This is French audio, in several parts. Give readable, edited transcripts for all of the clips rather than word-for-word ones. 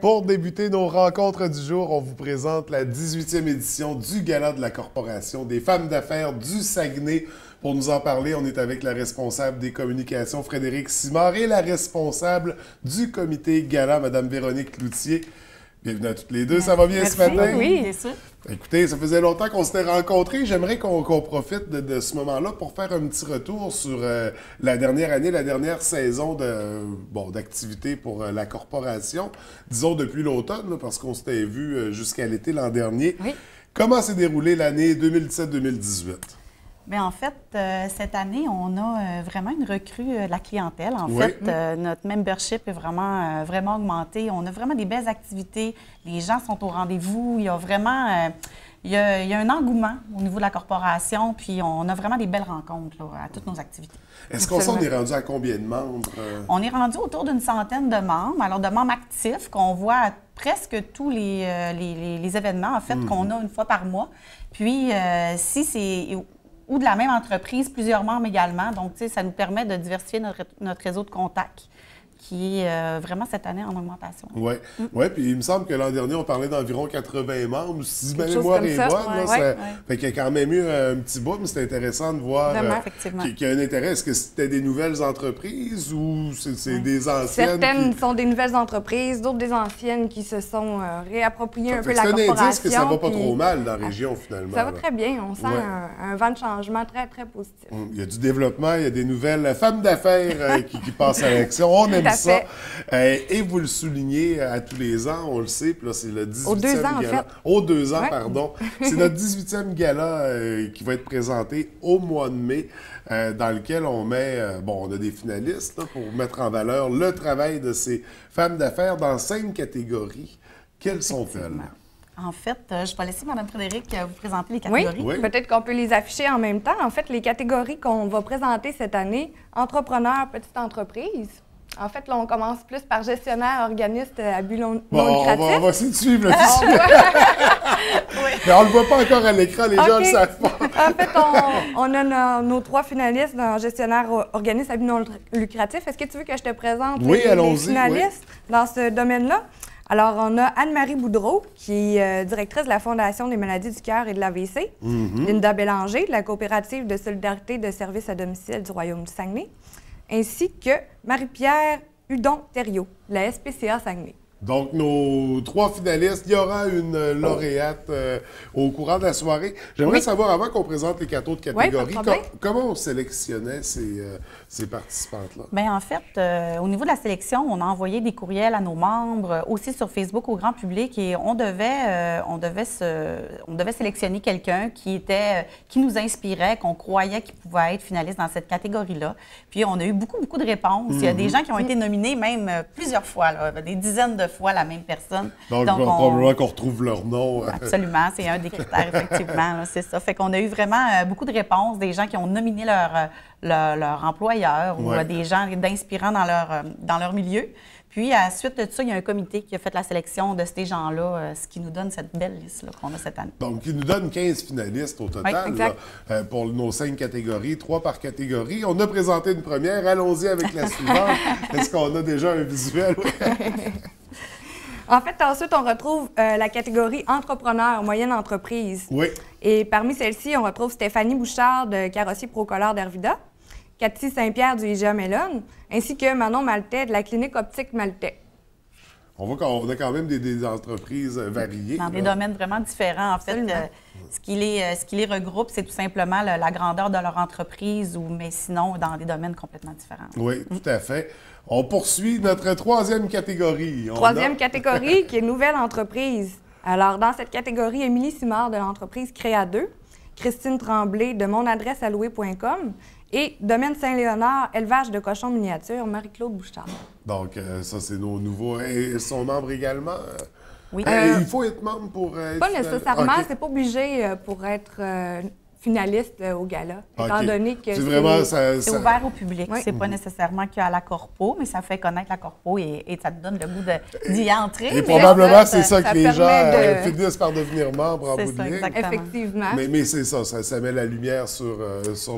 Pour débuter nos rencontres du jour, on vous présente la 18e édition du Gala de la Corporation des femmes d'affaires du Saguenay. Pour nous en parler, on est avec la responsable des communications, Frédérique Simard, et la responsable du comité Gala, Mme Véronique Cloutier. Bienvenue à toutes les deux. Ça va bien ce matin? Oui, bien sûr. Écoutez, ça faisait longtemps qu'on s'était rencontrés. J'aimerais qu'on profite de ce moment-là pour faire un petit retour sur la dernière année, la dernière saison d'activité pour la corporation. Disons depuis l'automne, là, parce qu'on s'était vu jusqu'à l'été l'an dernier. Oui. Comment s'est déroulée l'année 2017-2018? Bien, en fait, cette année, on a vraiment une recrue de la clientèle. En Oui. fait, notre membership est vraiment, vraiment augmenté. On a vraiment des belles activités. Les gens sont au rendez-vous. Il y a vraiment il y a un engouement au niveau de la corporation. Puis, on a vraiment des belles rencontres là, à toutes nos activités. Est-ce qu'on est rendu à combien de membres? On est rendu autour d'une centaine de membres. Alors, de membres actifs qu'on voit à presque tous les événements, en fait, qu'on a une fois par mois. Puis, si c'est... ou de la même entreprise, plusieurs membres également. Donc, tu sais, ça nous permet de diversifier notre réseau de contacts qui est vraiment cette année en augmentation. Oui, puis il me semble que l'an dernier, on parlait d'environ 80 membres. Si ma Quelque mémoire chose est comme ça. bonne, Ouais, là, ouais. Fait qu'il y a quand même eu un petit bout, mais c'était intéressant de voir effectivement. qu'il y a un intérêt. Est-ce que c'était des nouvelles entreprises ou c'est des anciennes? Certaines sont des nouvelles entreprises, d'autres des anciennes qui se sont réappropriées un peu la corporation. C'est un indice que ça va pas puis trop mal dans la région, finalement. Ça va là. très bien. On sent un vent de changement très, très positif. Il y a du développement, il y a des nouvelles femmes d'affaires qui passent à l'action. On aime Tout à ça. fait. Et vous le soulignez à tous les ans, on le sait, puis là, c'est le 18e Aux 2 ans, gala. en fait. Aux 2 ans, Ouais. pardon. C'est notre 18e gala qui va être présenté au mois de mai, dans lequel on met, on a des finalistes là, pour mettre en valeur le travail de ces femmes d'affaires dans 5 catégories. Quelles sont-elles? En fait, je vais laisser Mme Frédérique vous présenter les Oui, catégories. Oui. peut-être qu'on peut les afficher en même temps. En fait, les catégories qu'on va présenter cette année, entrepreneur, petite entreprise. En fait, là, on commence plus par gestionnaire, organiste à but non lucratif. On va essayer de suivre le visuel. Mais on ne le voit pas encore à l'écran, les gens ne le savent pas. En fait, on a nos 3 finalistes dans gestionnaire organisme à but non lucratif. Est-ce que tu veux que je te présente les allons-y, finalistes dans ce domaine-là? Alors, on a Anne-Marie Boudreau, qui est directrice de la Fondation des maladies du cœur et de l'AVC. Linda Bélanger, de la coopérative de solidarité de services à domicile du Royaume du Saguenay. Ainsi que Marie-Pierre Hudon-Thériault, de la SPCA Saguenay. Donc, nos 3 finalistes, il y aura une lauréate au courant de la soirée. J'aimerais savoir, avant qu'on présente les 4 autres catégories, comment on sélectionnait ces participantes-là? Bien, en fait, au niveau de la sélection, on a envoyé des courriels à nos membres, aussi sur Facebook au grand public, et on devait sélectionner quelqu'un qui nous inspirait, qu'on croyait qu'il pouvait être finaliste dans cette catégorie-là. Puis, on a eu beaucoup de réponses. Il y a des gens qui ont été nominés même plusieurs fois, là, des dizaines de fois la même personne. Donc probablement qu'on retrouve leur nom. Absolument, c'est un des critères, effectivement. C'est ça. Fait qu'on a eu vraiment beaucoup de réponses, des gens qui ont nominé leur employeur ou des gens d'inspirants dans leur milieu. Puis, à la suite de ça, il y a un comité qui a fait la sélection de ces gens-là, ce qui nous donne cette belle liste qu'on a cette année. Donc, il nous donne 15 finalistes au total là, pour nos 5 catégories, 3 par catégorie. On a présenté une première. Allons-y avec la suivante. Est-ce qu'on a déjà un visuel? En fait, ensuite, on retrouve la catégorie entrepreneur, moyenne entreprise. Oui. Et parmi celles-ci, on retrouve Stéphanie Bouchard de Carrossier Procolor d'Arvida, Cathy Saint-Pierre du IGA Mellon, ainsi que Manon Maltais de la clinique optique Maltais. On voit qu'on a quand même des entreprises variées. Dans des domaines vraiment différents. En fait, ce qui les regroupe, c'est tout simplement la grandeur de leur entreprise, mais sinon, dans des domaines complètement différents. Oui, tout à fait. On poursuit notre 3e catégorie. Troisième catégorie, qui est nouvelle entreprise. Alors, dans cette catégorie, Émilie Simard de l'entreprise Créa 2, Christine Tremblay de monadresseallouée.com et Domaine Saint-Léonard, élevage de cochons miniatures, Marie-Claude Bouchard. Donc, ça, c'est nos nouveaux. Et ils sont membres également? Oui. Il faut être membre pour être... Pas nécessairement, c'est pas obligé pour être finaliste au gala, étant donné que c'est vraiment c'est ouvert au public. C'est pas nécessairement qu'à la corpo, mais ça fait connaître la corpo et ça te donne le goût d'y entrer. Et probablement, c'est ça que les gens de... finissent par devenir membres en bout de ligne. Effectivement. Mais c'est ça met la lumière sur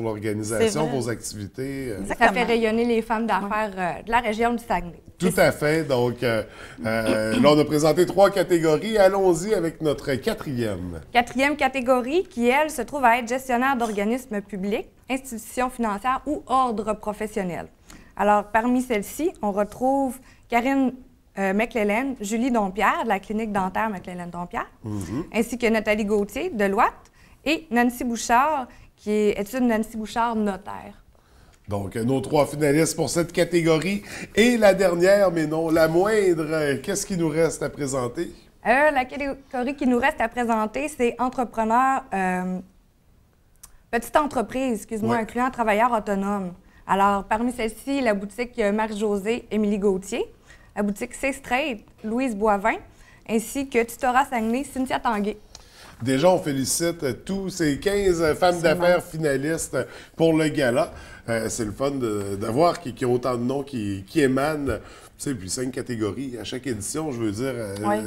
l'organisation, vos activités. Ça fait rayonner les femmes d'affaires de la région du Saguenay. Tout à fait. Donc, là, on a présenté 3 catégories. Allons-y avec notre 4e. 4e catégorie qui, elle, se trouve à être gestionnaire d'organismes publics, institutions financières ou ordres professionnels. Alors, parmi celles-ci, on retrouve Karine McClellan, Julie Dompierre de la clinique dentaire McClellan-Dompierre, ainsi que Nathalie Gauthier de l'Ouate et Nancy Bouchard, qui est une Nancy Bouchard notaire. Donc, nos 3 finalistes pour cette catégorie. Et la dernière, mais non la moindre, qu'est-ce qui nous reste à présenter? La catégorie qui nous reste à présenter, c'est entrepreneur, petite entreprise, incluant travailleur autonome. Alors, parmi celles-ci, la boutique Marie-Josée Émilie Gauthier, la boutique C-Straight Louise Boivin, ainsi que Tutorat Saguenay Cynthia Tanguay. Déjà, on félicite tous ces 15 femmes d'affaires finalistes pour le gala. C'est le fun de voir qu'il y a autant de noms qui émanent. Tu sais, puis 5 catégories à chaque édition, je veux dire,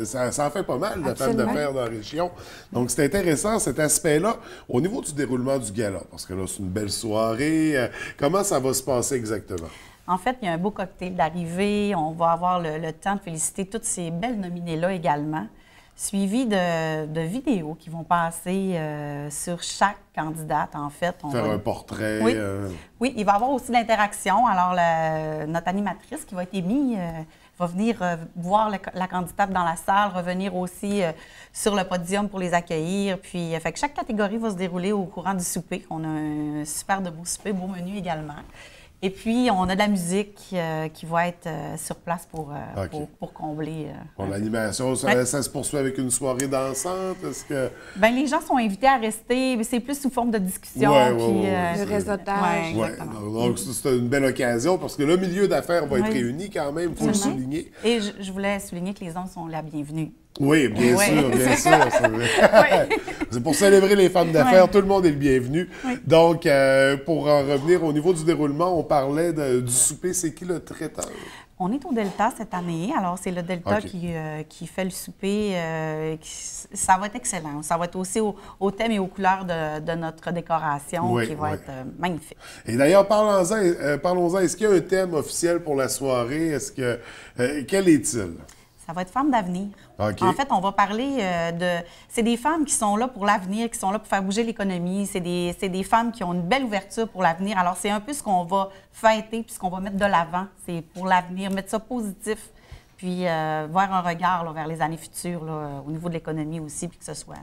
ça en fait pas mal de femmes d'affaires dans la région. Donc, c'est intéressant cet aspect-là. Au niveau du déroulement du gala, parce que là, c'est une belle soirée, comment ça va se passer exactement? En fait, il y a un beau cocktail d'arrivée. On va avoir le temps de féliciter toutes ces belles nominées-là également, suivi de vidéos qui vont passer sur chaque candidate, en fait. Faire un portrait. Oui. Oui, il va y avoir aussi de l'interaction. Alors, notre animatrice qui va être émise va venir voir la candidate dans la salle, revenir aussi sur le podium pour les accueillir. Puis, fait que chaque catégorie va se dérouler au courant du souper. On a un super de beau souper, beau menu également. Et puis, on a de la musique qui va être sur place pour combler. Pour l'animation, ça se poursuit avec une soirée dansante? Est-ce que... Bien, les gens sont invités à rester, mais c'est plus sous forme de discussion. Le réseautage. Donc, c'est une belle occasion parce que le milieu d'affaires va être réuni quand même, il faut le souligner. Et je voulais souligner que les hommes sont la bienvenue. Oui, bien sûr, bien sûr. C'est pour célébrer les femmes d'affaires, tout le monde est le bienvenu. Oui. Donc, pour en revenir au niveau du déroulement, on parlait du souper. C'est qui le traiteur? On est au Delta cette année. Alors, c'est le Delta qui fait le souper. Ça va être excellent. Ça va être aussi au thème et aux couleurs de notre décoration qui va être magnifique. Et d'ailleurs, parlons-en. Est-ce qu'il y a un thème officiel pour la soirée? Quel est-il? Ça va être Femmes d'avenir. Okay. En fait, on va parler c'est des femmes qui sont là pour l'avenir, qui sont là pour faire bouger l'économie. C'est des femmes qui ont une belle ouverture pour l'avenir. Alors, c'est un peu ce qu'on va fêter puis ce qu'on va mettre de l'avant. C'est pour l'avenir, mettre ça positif, puis voir un regard vers les années futures au niveau de l'économie aussi, puis que ce soit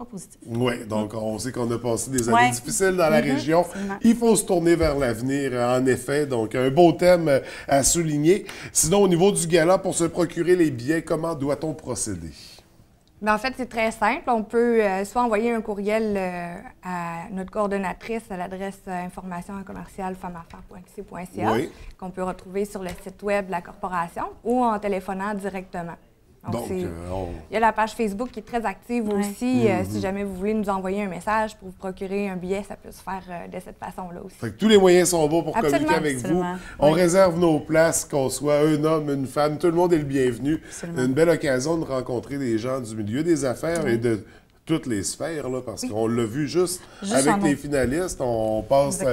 positif. Oui, donc on sait qu'on a passé des années difficiles dans la région. Absolument. Il faut se tourner vers l'avenir, en effet. Donc, un beau thème à souligner. Sinon, au niveau du gala, pour se procurer les billets, comment doit-on procéder? Bien, en fait, c'est très simple. On peut soit envoyer un courriel à notre coordonnatrice à l'adresse information@femmeaffaires.qc.ca qu'on peut retrouver sur le site web de la corporation ou en téléphonant directement. Donc, il y a la page Facebook qui est très active aussi. Si jamais vous voulez nous envoyer un message pour vous procurer un billet, ça peut se faire de cette façon-là aussi. Fait que tous les moyens sont bons pour communiquer avec vous. On réserve nos places, qu'on soit un homme, une femme, tout le monde est le bienvenu. Une belle occasion de rencontrer des gens du milieu des affaires et de toutes les sphères, là, parce qu'on l'a vu juste avec les finalistes. On passe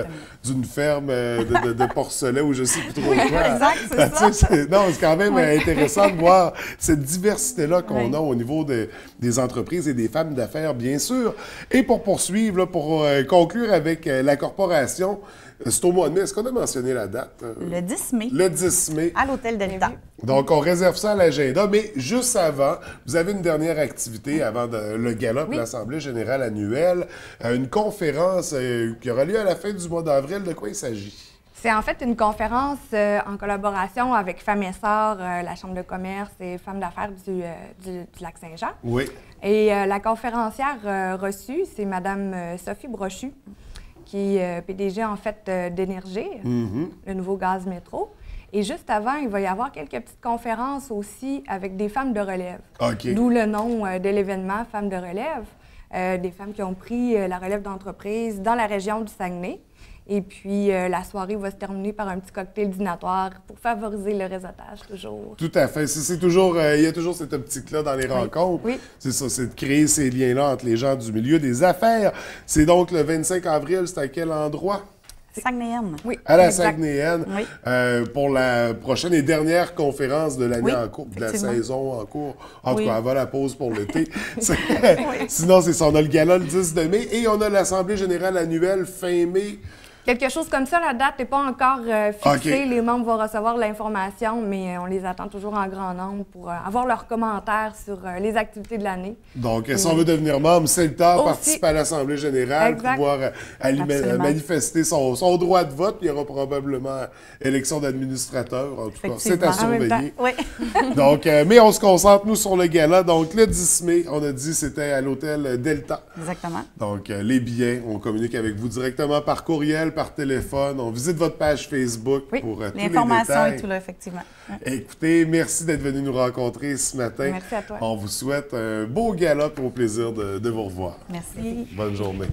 d'une ferme de porcelet ou je ne sais plus trop quoi. Exact, c'est ça. Non, c'est quand même intéressant de voir cette diversité-là qu'on a au niveau des entreprises et des femmes d'affaires, bien sûr. Et pour poursuivre, là, pour conclure avec la corporation, c'est au mois de mai. Est-ce qu'on a mentionné la date? Le 10 mai. Le 10 mai. À l'Hôtel Delta. Donc, on réserve ça à l'agenda. Mais juste avant, vous avez une dernière activité avant le gala de l'Assemblée générale annuelle. Une conférence qui aura lieu à la fin du mois d'avril. De quoi il s'agit? C'est en fait une conférence en collaboration avec Femmes et Sœurs, la Chambre de commerce et Femmes d'affaires du Lac-Saint-Jean. Oui. Et la conférencière reçue, c'est Mme Sophie Brochu, qui est PDG, en fait, d'Énergie, le nouveau gaz métro. Et juste avant, il va y avoir quelques petites conférences aussi avec des femmes de relève. D'où le nom de l'événement, Femmes de relève. Des femmes qui ont pris la relève d'entreprise dans la région du Saguenay. Et puis, la soirée va se terminer par un petit cocktail dînatoire pour favoriser le réseautage, toujours. Tout à fait. Il y a toujours cette optique-là dans les rencontres. Oui. C'est ça, c'est de créer ces liens-là entre les gens du milieu des affaires. C'est donc le 25 avril, c'est à quel endroit? Saguenayenne. Oui, À la exact. Saguenayenne, Oui. pour la prochaine et dernière conférence de l'année Oui, en cours, de la effectivement. saison en cours. En tout Oui. cas, avant la pause pour l'été. Sinon, c'est ça. On a le gala le 10 de mai et on a l'Assemblée générale annuelle fin mai. Quelque chose comme ça, la date n'est pas encore fixée. OK. Les membres vont recevoir l'information, mais on les attend toujours en grand nombre pour avoir leurs commentaires sur les activités de l'année. Donc, si on veut devenir membre, c'est le temps, Aussi. participer à l'Assemblée générale, Exact. pouvoir Absolument. manifester son droit de vote. Il y aura probablement élection d'administrateur. En tout cas, c'est à Effectivement. En même surveiller. Oui. Donc, mais on se concentre, nous, sur le gala. Donc, le 10 mai, on a dit c'était à l'hôtel Delta. Exactement. Donc, les billets, on communique avec vous directement par courriel, par téléphone. On visite votre page Facebook Oui. pour tous les L'information détails. et tout là, effectivement. Écoutez, merci d'être venu nous rencontrer ce matin. Merci à toi. On vous souhaite un beau gala pour au plaisir de vous revoir. Merci. Bonne journée.